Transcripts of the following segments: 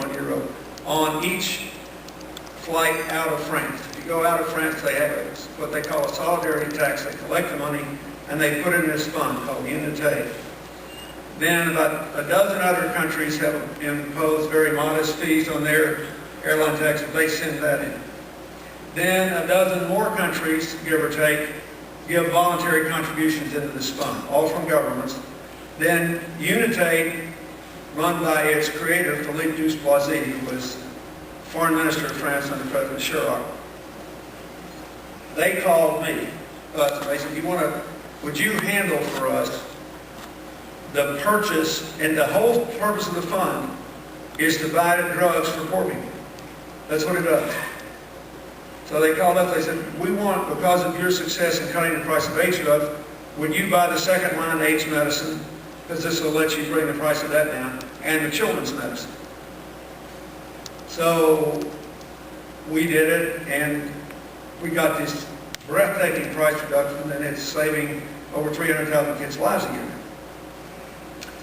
€1 on each flight out of France. If you go out of France, they have what they call a solidarity tax. They collect the money and they put it in this fund called Unité. Then about a dozen other countries have imposed very modest fees on their airline taxes. They send that in. Then a dozen more countries, give or take, give voluntary contributions into this fund, all from governments. Then Unité, run by its creator, Philippe Douste-Blazy, who was foreign minister of France under President Chirac, they called me. They said, would you handle for us the purchase, and the whole purpose of the fund is to buy drugs for poor people. That's what it does. So they called up, they said, we want, because of your success in cutting the price of AIDS drugs, would you buy the second line AIDS medicine, because this will let you bring the price of that down, and the children's medicine. So we did it, and we got this breathtaking price reduction, and it's saving over 300,000 kids' lives a year.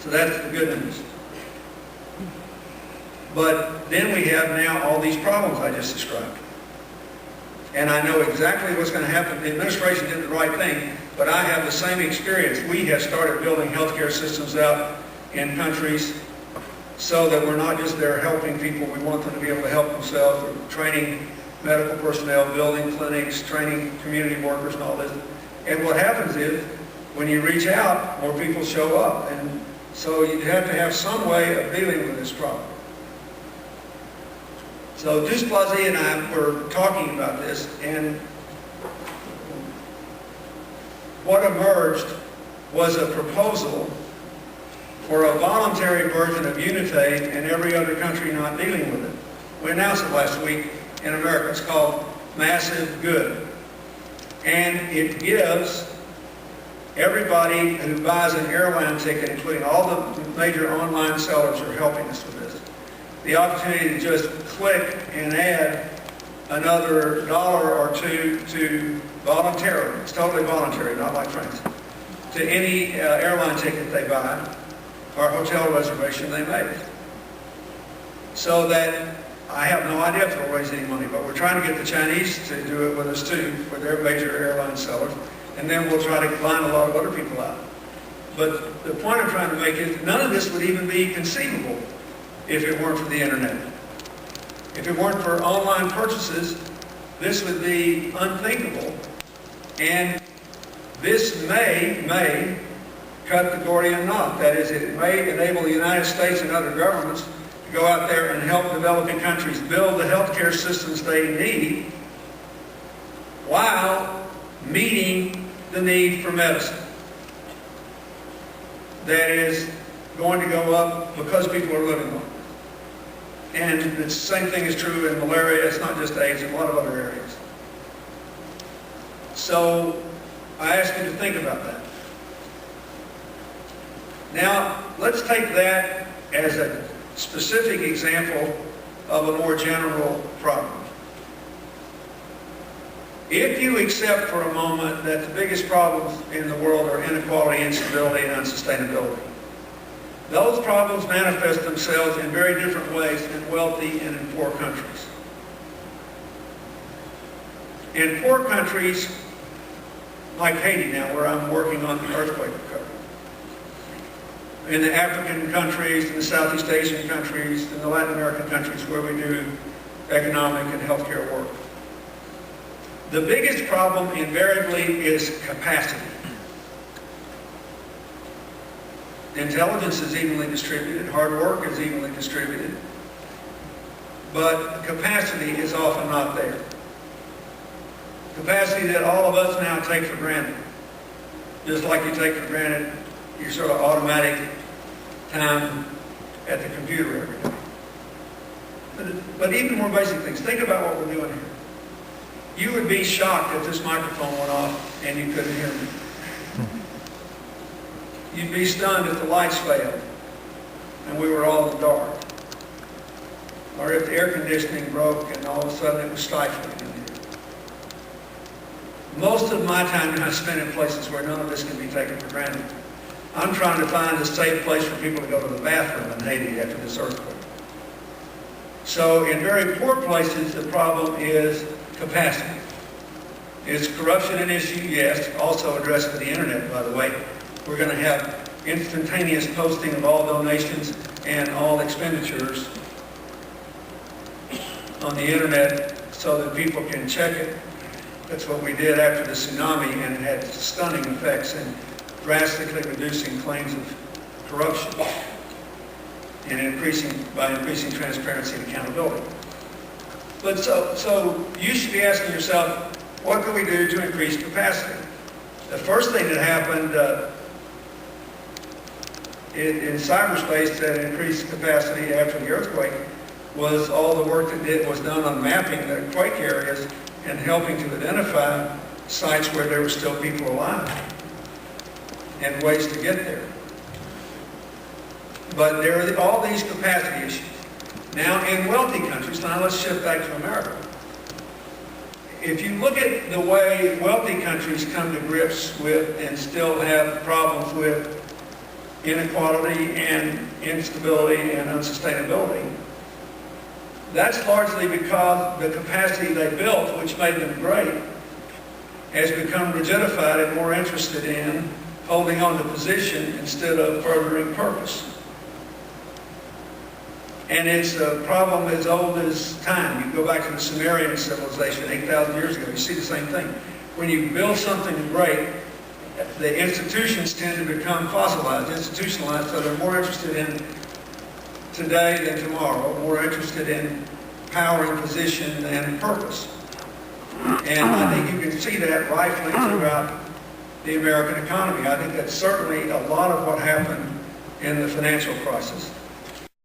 So that's the good news. But then we have now all these problems I just described. And I know exactly what's going to happen. The administration did the right thing, but I have the same experience. We have started building healthcare systems out in countries so that we're not just there helping people. We want them to be able to help themselves. We're training medical personnel, building clinics, training community workers and all this. And what happens is, when you reach out, more people show up. And so you have to have some way of dealing with this problem. So Douste-Blazy and I were talking about this, and what emerged was a proposal for a voluntary version of Unité in every other country not dealing with it. We announced it last week in America. It's called Massive Good. And it gives everybody who buys an airline ticket, including all the major online sellers who are helping us with this, the opportunity to just click and add another $1 or $2 to voluntarily, it's totally voluntary, not like France, to any airline ticket they buy or hotel reservation they make. So that, I have no idea if we'll raise any money, but we're trying to get the Chinese to do it with us too, for their major airline sellers, and then we'll try to line a lot of other people out. But the point I'm trying to make is none of this would even be conceivable if it weren't for the internet. If it weren't for online purchases, this would be unthinkable. And this may cut the Gordian knot. That is, it may enable the United States and other governments to go out there and help developing countries build the healthcare systems they need while meeting the need for medicine. That is going to go up because people are living longer. And the same thing is true in malaria. It's not just AIDS, in a lot of other areas. So I ask you to think about that. Now, let's take that as a specific example of a more general problem. If you accept for a moment that the biggest problems in the world are inequality, instability, and unsustainability, those problems manifest themselves in very different ways in wealthy and in poor countries. In poor countries, like Haiti now, where I'm working on the earthquake recovery, in the African countries, in the Southeast Asian countries, in the Latin American countries where we do economic and healthcare work, the biggest problem invariably is capacity. Intelligence is evenly distributed, hard work is evenly distributed, but capacity is often not there. Capacity that all of us now take for granted. Just like you take for granted your sort of automatic time at the computer every day. But even more basic things, think about what we're doing here. You would be shocked if this microphone went off and you couldn't hear me. You'd be stunned if the lights failed and we were all in the dark. Or if the air conditioning broke and all of a sudden it was stifling in here. Most of my time now is spent in places where none of this can be taken for granted. I'm trying to find a safe place for people to go to the bathroom in Haiti after this earthquake. So in very poor places, the problem is capacity. Is corruption an issue? Yes. Also addressed with the internet, by the way. We're going to have instantaneous posting of all donations and all expenditures on the internet so that people can check it. That's what we did after the tsunami, and it had stunning effects in drastically reducing claims of corruption and increasing transparency and accountability. But so you should be asking yourself, what can we do to increase capacity? The first thing that happened in cyberspace that increased capacity after the earthquake was all the work that was done on mapping the quake areas and helping to identify sites where there were still people alive and ways to get there. But there are all these capacity issues. Now, in wealthy countries, now let's shift back to America. If you look at the way wealthy countries come to grips with and still have problems with inequality and instability and unsustainability, that's largely because the capacity they built, which made them great, has become rigidified and more interested in holding on to position instead of furthering purpose. And it's a problem as old as time. You go back to the Sumerian civilization 8,000 years ago, you see the same thing. When you build something great, the institutions tend to become fossilized, institutionalized, so they're more interested in today than tomorrow, more interested in power and position than purpose. And I think you can see that rifling throughout the American economy. I think that's certainly a lot of what happened in the financial crisis.